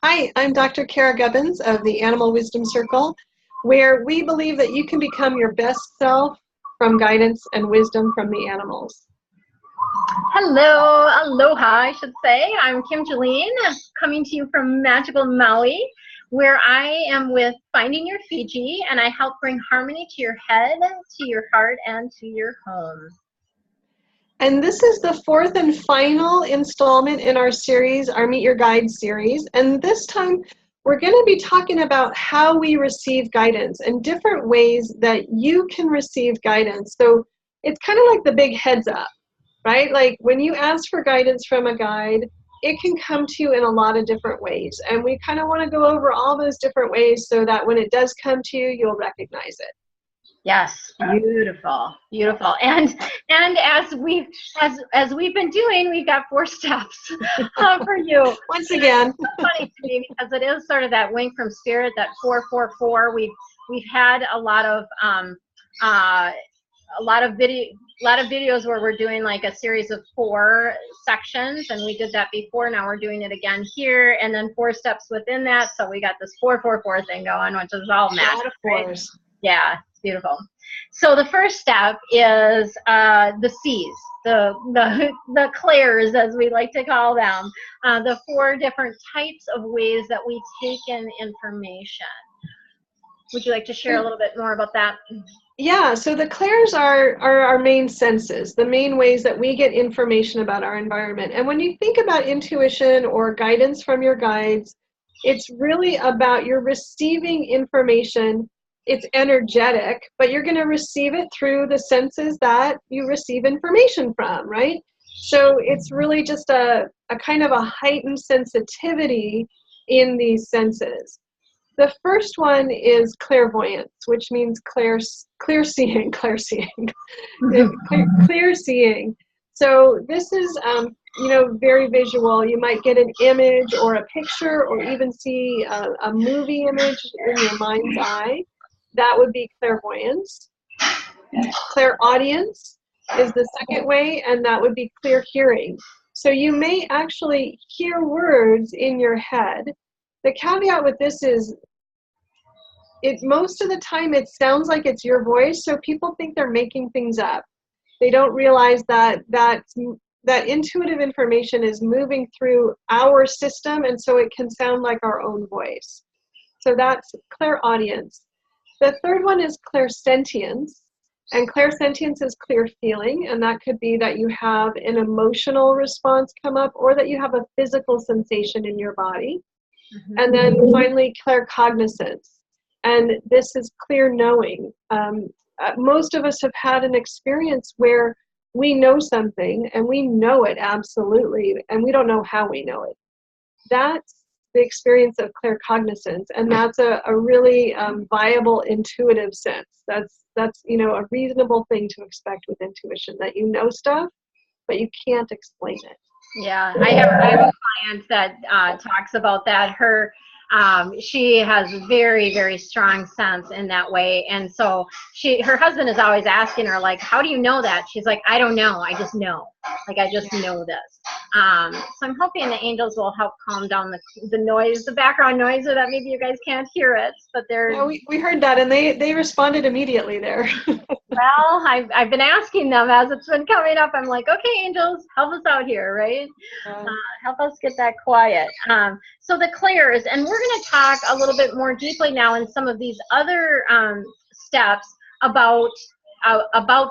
Hi, I'm Dr. Cara Gubbins of the Animal Wisdom Circle, where we believe that you can become your best self from guidance and wisdom from the animals. Hello, aloha, I should say. I'm Kim Julen, coming to you from magical Maui, where I am with Finding Your Fiji, and I help bring harmony to your head, to your heart, and to your home. And this is the fourth and final installment in our series, our Meet Your Guide series. And this time, we're going to be talking about how we receive guidance and different ways that you can receive guidance. So it's kind of like the big heads up, right? Like when you ask for guidance from a guide, it can come to you in a lot of different ways. And we kind of want to go over all those different ways so that when it does come to you, you'll recognize it. Yes, beautiful, beautiful. And as we've been doing, we've got 4 steps for you. Once again, it's funny to me because it is sort of that wink from spirit, that 444. We've had a lot of videos where we're doing like a series of 4 sections, and we did that before. Now we're doing it again here, and then 4 steps within that. So we got this 444 thing going, which is all magic. Right? Yeah. Beautiful. So the first step is the C's, the clairs, as we like to call them, the 4 different types of ways that we take in information. Would you like to share a little bit more about that? Yeah, so the clairs are our main senses, the main ways that we get information about our environment. And when you think about intuition or guidance from your guides, it's really about you're receiving information. It's energetic, but you're going to receive it through the senses that you receive information from, right? So it's really just a kind of a heightened sensitivity in these senses. The first one is clairvoyance, which means clear seeing. Clear seeing. So this is, very visual. You might get an image or a picture or even see a movie image in your mind's eye. That would be clairvoyance. Clairaudience is the second way, and that would be clear hearing. So you may actually hear words in your head. The caveat with this is, most of the time it sounds like it's your voice, so people think they're making things up. They don't realize that intuitive information is moving through our system, and so it can sound like our own voice. So that's clairaudience. The third one is clairsentience, and clairsentience is clear feeling, and that could be that you have an emotional response come up or that you have a physical sensation in your body. Mm-hmm. And then finally, claircognizance, and this is clear knowing. Most of us have had an experience where we know something and we know it absolutely, and we don't know how we know it. That's the experience of claircognizance, and that's a really viable intuitive sense. That's a reasonable thing to expect with intuition, that you know stuff, but you can't explain it. Yeah, I have a client that talks about that. She has very, very strong sense in that way, and so her husband is always asking her, like, how do you know that? She's like, I don't know, I just know. Like, I just know this. So I'm hoping the angels will help calm down the noise, the background noise, so that maybe you guys can't hear it. But yeah, we heard that, and they responded immediately there. Well, I've been asking them as it's been coming up. I'm like, okay, angels, help us out here, right? Help us get that quiet. So the clairs, and we're going to talk a little bit more deeply now in some of these other steps about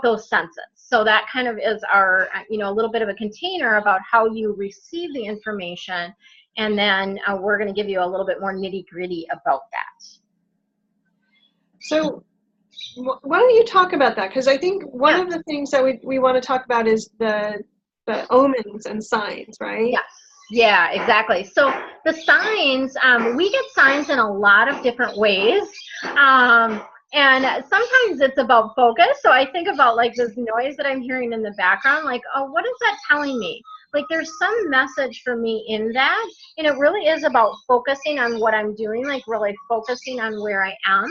those senses. So that kind of is our, a little bit of a container about how you receive the information, and then we're going to give you a little bit more nitty-gritty about that. So why don't you talk about that? Because I think one of the things that we want to talk about is the omens and signs, right? Yes. Yeah, exactly. So the signs, we get signs in a lot of different ways. And sometimes it's about focus. So I think about like this noise that I'm hearing in the background, like, oh, what is that telling me? Like there's some message for me in that. And it really is about focusing on what I'm doing, like really focusing on where I am.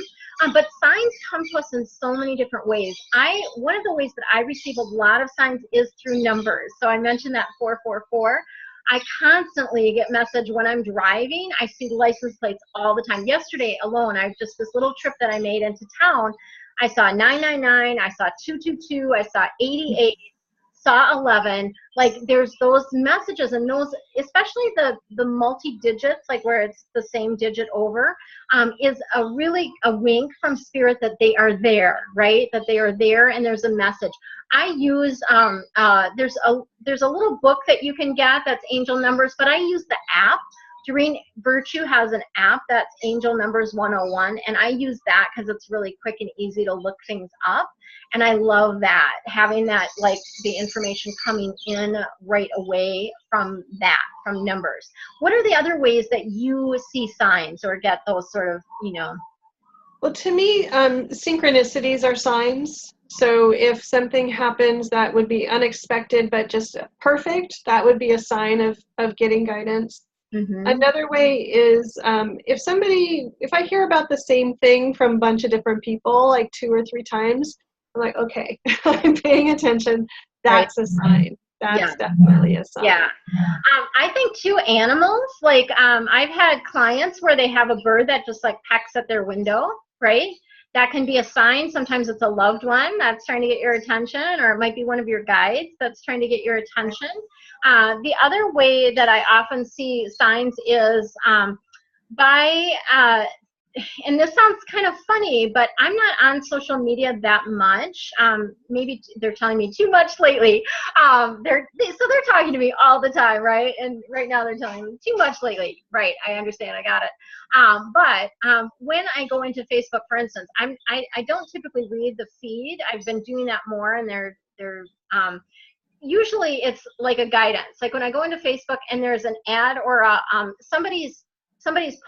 But signs come to us in so many different ways. One of the ways that I receive a lot of signs is through numbers. So I mentioned that 444. I constantly get message when I'm driving. I see license plates all the time. Yesterday alone, this little trip that I made into town, I saw 999, I saw 222, I saw 88, saw 11. Like, there's those messages, and those, especially the multi-digits, like where it's the same digit over, is really a wink from spirit that they are there, right? That they are there, and there's a message. I use, there's a little book that you can get that's angel numbers, but I use the app. Doreen Virtue has an app that's Angel Numbers 101, and I use that because it's really quick and easy to look things up. And I love that, having that, like, the information coming in right away from numbers. What are the other ways that you see signs or get those sort of, you know? Well, to me, synchronicities are signs. So if something happens that would be unexpected but just perfect, that would be a sign of getting guidance. Mm-hmm. Another way is if I hear about the same thing from a bunch of different people, like 2 or 3 times, I'm like, okay, I'm paying attention. That's a sign. That's definitely a sign. Yeah. I think too, animals, like, I've had clients where they have a bird that just like pecks at their window, right? That can be a sign. Sometimes it's a loved one that's trying to get your attention, or it might be one of your guides that's trying to get your attention. The other way that I often see signs is and this sounds kind of funny, but I'm not on social media that much. Maybe they're telling me too much lately. So they're talking to me all the time, right? And right now they're telling me too much lately. Right, I understand, I got it. But when I go into Facebook, for instance, I don't typically read the feed. I've been doing that more, and they're usually it's like a guidance. Like when I go into Facebook and there's an ad or somebody's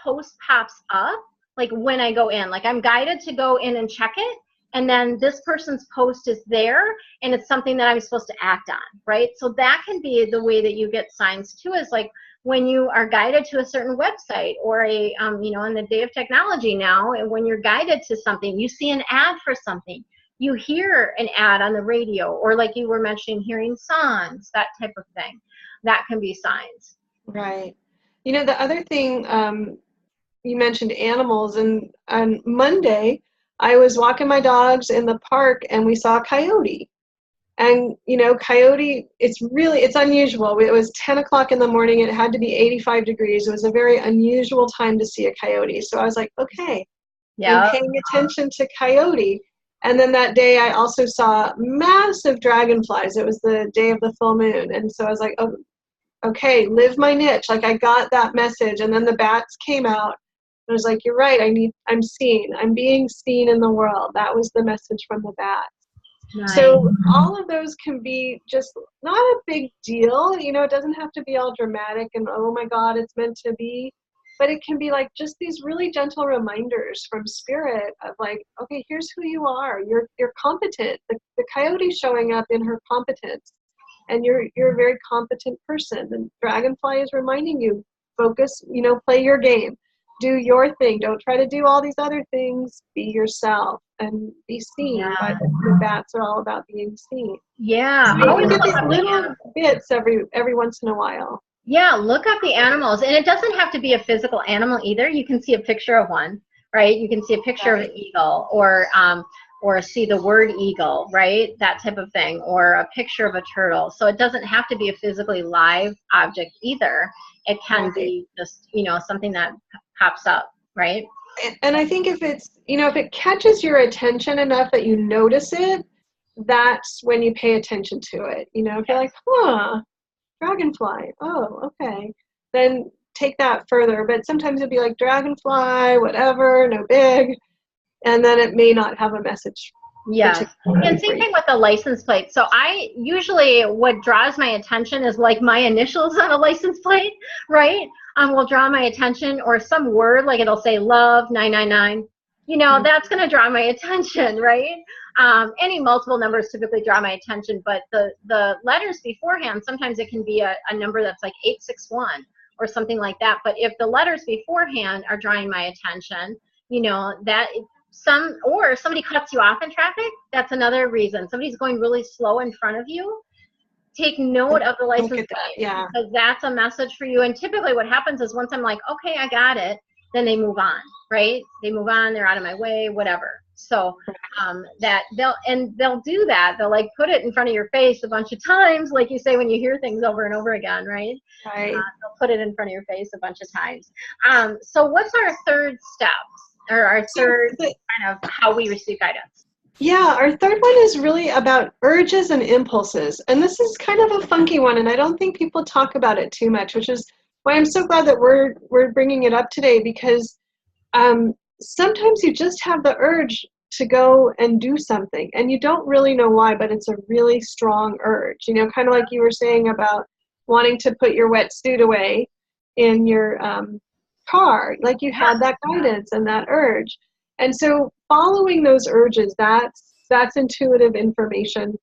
post pops up, like when I go in, like I'm guided to go in and check it, and then this person's post is there, and it's something that I'm supposed to act on, right? So that can be the way that you get signs too, is like when you are guided to a certain website, or in the day of technology now, and when you're guided to something, you see an ad for something, you hear an ad on the radio, or like you were mentioning, hearing songs, that type of thing. That can be signs. Right. You know, the other thing, you mentioned animals, and on Monday, I was walking my dogs in the park, and we saw a coyote. And, coyote, it's unusual. It was 10 o'clock in the morning. It had to be 85 degrees. It was a very unusual time to see a coyote. So I was like, okay, I'm paying attention to coyote. And then that day I also saw massive dragonflies. It was the day of the full moon. And so I was like, oh, okay, live my niche. Like, I got that message. And then the bats came out. I was like, you're right. I'm seen. I'm being seen in the world. That was the message from the bats. Nice. So all of those can be just not a big deal. It doesn't have to be all dramatic and, oh my God, it's meant to be. But it can be like just these really gentle reminders from spirit of like, okay, here's who you are. You're competent. The coyote showing up in her competence, and you're a very competent person. And Dragonfly is reminding you, focus. Play your game, do your thing. Don't try to do all these other things. Be yourself and be seen. Yeah. But the bats are all about being seen. Yeah, so you get these little bits every once in a while. Yeah, look up the animals. And it doesn't have to be a physical animal either. You can see a picture of one, right? You can see a picture of an eagle, or see the word eagle, right? That type of thing, or a picture of a turtle. So it doesn't have to be a physically live object either. It can be just, something that pops up, right? And I think if it's, if it catches your attention enough that you notice it, that's when you pay attention to it. If you're like, dragonfly, oh, okay, then take that further. But sometimes it'd be like, dragonfly, whatever, no big, and then it may not have a message. Yeah, and same thing with the license plate. So I usually, what draws my attention is like my initials on a license plate, right? Will draw my attention, or some word, like it'll say love 999. That's going to draw my attention, right? Any multiple numbers typically draw my attention, but the letters beforehand, sometimes it can be a number that's like 861 or something like that. But if the letters beforehand are drawing my attention, that somebody cuts you off in traffic, that's another reason. Somebody's going really slow in front of you, take note of the Look license at that. plate, Yeah. because that's a message for you. And typically what happens is once I'm like, okay, I got it, then they move on, right? They move on, they're out of my way, whatever. So that they'll do that. They'll like put it in front of your face a bunch of times, like you say when you hear things over and over again, right? Right. They'll put it in front of your face a bunch of times. So what's our third step, or our third kind of how we receive guidance? Yeah, our third one is really about urges and impulses. And this is kind of a funky one, and I don't think people talk about it too much, which is why I'm so glad that we're bringing it up today, because sometimes you just have the urge to go and do something, and you don't really know why, but it's a really strong urge. You know, kind of like you were saying about wanting to put your wetsuit away in your car, like you had that guidance and that urge. And so following those urges, that's intuitive information.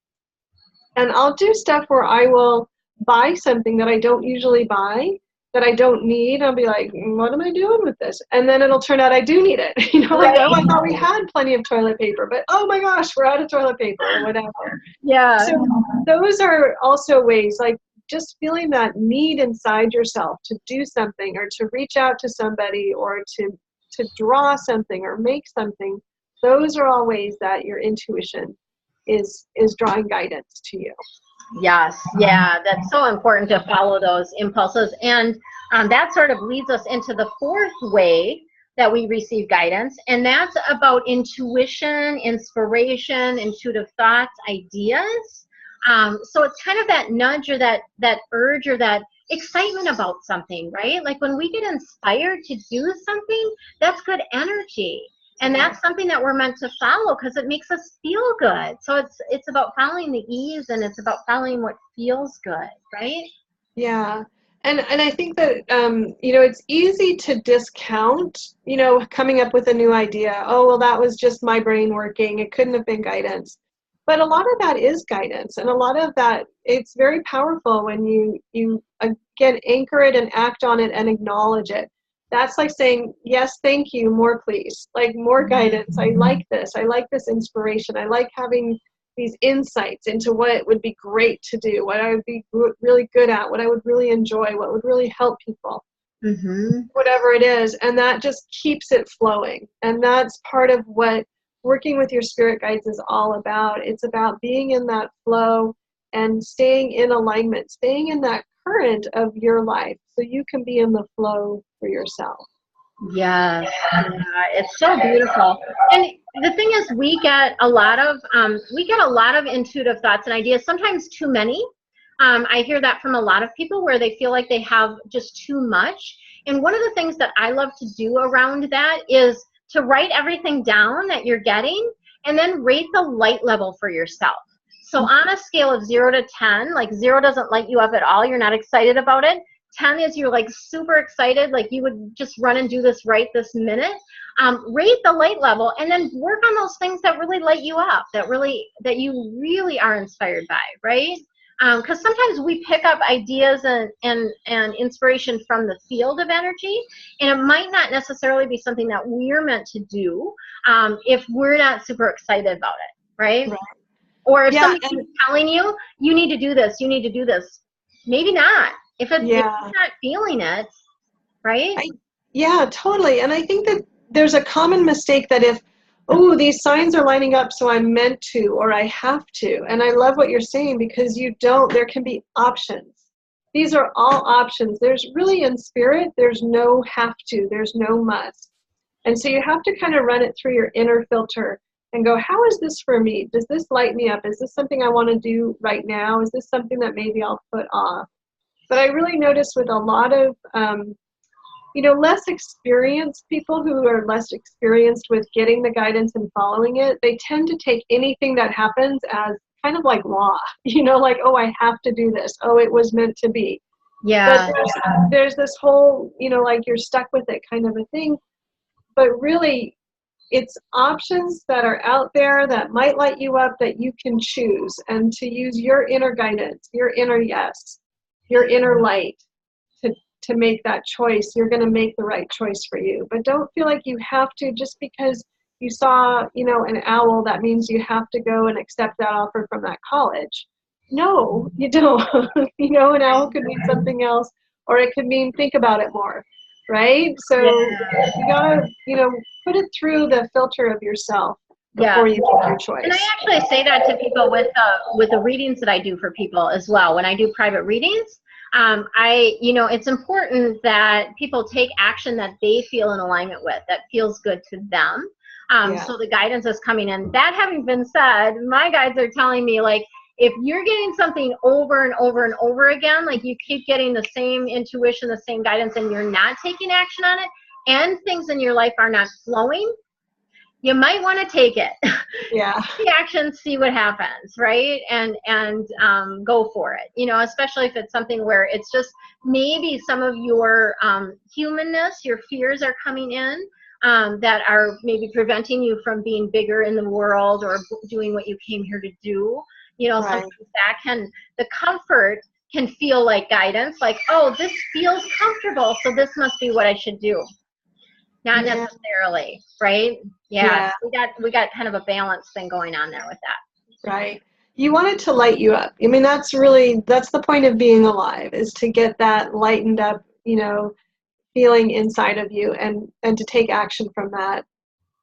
And I'll do stuff where I will buy something that I don't usually buy, that I don't need. I'll be like, what am I doing with this? And then it'll turn out I do need it. You know, like, oh, I thought we had plenty of toilet paper, but oh my gosh, we're out of toilet paper or whatever. Yeah. So those are also ways, like just feeling that need inside yourself to do something, or to reach out to somebody, or to draw something or make something. Those are all ways that your intuition is drawing guidance to you. Yes, yeah, that's so important to follow those impulses. And that sort of leads us into the fourth way that we receive guidance, and that's about intuition, inspiration, intuitive thoughts, ideas. So it's kind of that nudge, or that urge, or that excitement about something, right? Like when we get inspired to do something, that's good energy. And that's something that we're meant to follow, because it makes us feel good. So it's about following the ease, and it's about following what feels good, right? Yeah. And I think that, you know, it's easy to discount, you know, coming up with a new idea. Oh, well, that was just my brain working. It couldn't have been guidance. But a lot of that is guidance. And a lot of that, it's very powerful when you again, anchor it and act on it and acknowledge it. That's like saying, yes, thank you, more please, like more guidance. I like this. I like this inspiration. I like having these insights into what would be great to do, what I would be really good at, what I would really enjoy, what would really help people, whatever it is. And that just keeps it flowing. And that's part of what working with your spirit guides is all about. It's about being in that flow and staying in alignment, staying in that current of your life, so you can be in the flow for yourself. Yes, yeah, it's so beautiful. And the thing is, we get a lot of intuitive thoughts and ideas, sometimes too many. I hear that from a lot of people, where they feel like they have just too much. And one of the things that I love to do around that is to write everything down that you're getting, and then rate the light level for yourself. So on a scale of 0 to 10, like 0 doesn't light you up at all, you're not excited about it. 10 is you're like super excited, like you would just run and do this right this minute. Rate the light level, and then work on those things that really light you up, that you really are inspired by, right? Because sometimes we pick up ideas and inspiration from the field of energy, and it might not necessarily be something that we're meant to do if we're not super excited about it, right? Or if somebody's telling you, you need to do this, you need to do this. Maybe not. If you're not feeling it, right? Yeah, totally. And I think that there's a common mistake that if, oh, these signs are lining up, so I'm meant to, or I have to. And I love what you're saying, because you don't, there can be options. These are all options. There's really, in spirit, there's no have to, there's no must. And so you have to kind of run it through your inner filter and go, how is this for me? Does this light me up? Is this something I want to do right now? Is this something that maybe I'll put off? But I really notice with a lot of, you know, less experienced people who are less experienced with getting the guidance and following it, they tend to take anything that happens as kind of like law, you know, like, oh, I have to do this. Oh, it was meant to be. Yeah. But there's this whole, you know, like you're stuck with it kind of a thing. But really, it's options that are out there that might light you up, that you can choose, and to use your inner guidance, your inner yes, your inner light to make that choice. You're going to make the right choice for you. But don't feel like you have to, just because you saw, you know, an owl, that means you have to go and accept that offer from that college. No, you don't. You know, an owl could mean something else, or it could mean think about it more, right? So Yeah. you gotta, put it through the filter of yourself Yeah. before you make your And I choice. actually say that to people with the readings that I do for people as well. When I do private readings, it's important that people take action that they feel in alignment with, that feels good to them. Yeah. So the guidance is coming in. That having been said, my guides are telling me, like, if you're getting something over and over and over again, like you keep getting the same intuition, the same guidance, and you're not taking action on it, and things in your life are not flowing, you might want to take it. Yeah. The action, see what happens, right? And go for it. Especially if it's something where it's just maybe some of your humanness, your fears are coming in that are maybe preventing you from being bigger in the world or doing what you came here to do. Right. Sometimes the comfort can feel like guidance, like, oh, this feels comfortable, so this must be what I should do. Not necessarily, right? Yeah. We got kind of a balance thing going on there with that. Right. You want it to light you up. I mean, that's the point of being alive, is to get that lightened up, feeling inside of you, and to take action from that,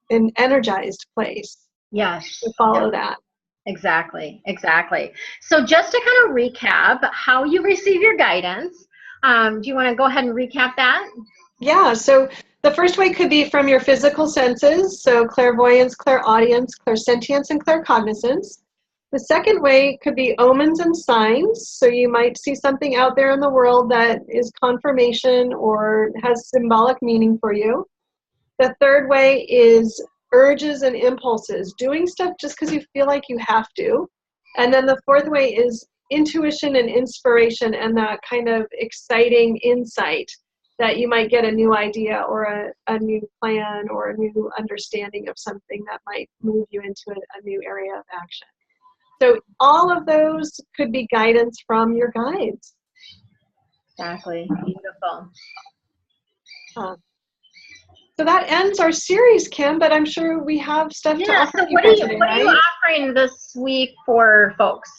an energized place. Yes. To follow that. Exactly. So just to kind of recap how you receive your guidance, do you want to go ahead and recap that? Yeah, so the first way could be from your physical senses, so clairvoyance, clairaudience, clairsentience, and claircognizance. The second way could be omens and signs, so you might see something out there in the world that is confirmation or has symbolic meaning for you. The third way is urges and impulses, doing stuff just because you feel like you have to. And then the fourth way is intuition and inspiration, and that kind of exciting insight that you might get a new idea or a new plan or a new understanding of something that might move you into a new area of action. So all of those could be guidance from your guides. Exactly. Beautiful. So that ends our series, Kim, but I'm sure we have stuff to offer So people today, what are you offering this week for folks?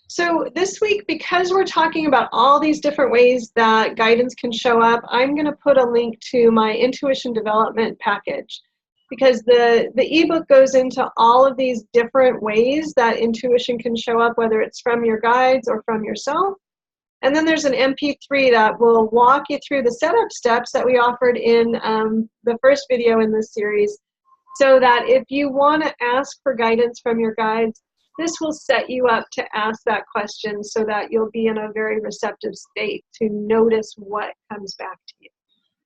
So this week, because we're talking about all these different ways that guidance can show up, I'm going to put a link to my intuition development package, because the ebook goes into all of these different ways that intuition can show up, whether it's from your guides or from yourself. And then there's an MP3 that will walk you through the setup steps that we offered in the first video in this series, so that if you want to ask for guidance from your guides, this will set you up to ask that question so that you'll be in a very receptive state to notice what comes back to you.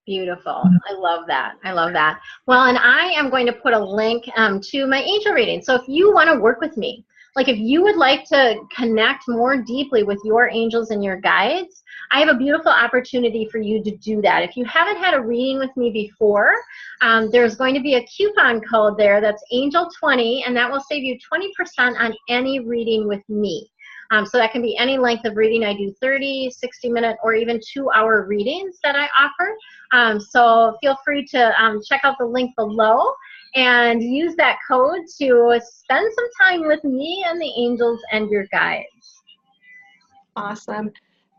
Beautiful. I love that. Well, and I am going to put a link to my angel reading. So if you want to work with me, like if you would like to connect more deeply with your angels and your guides, I have a beautiful opportunity for you to do that. If you haven't had a reading with me before, there's going to be a coupon code there that's Angel20, and that will save you 20% on any reading with me. So that can be any length of reading. I do 30, 60-minute, or even 2-hour readings that I offer. So feel free to check out the link below and use that code to spend some time with me and the angels and your guides. Awesome.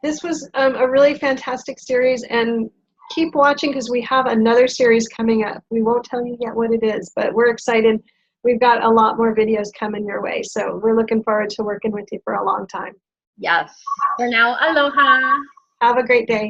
This was a really fantastic series, and keep watching because we have another series coming up. We won't tell you yet what it is, but we're excited. We've got a lot more videos coming your way, so we're looking forward to working with you for a long time. Yes. For now, aloha. Have a great day.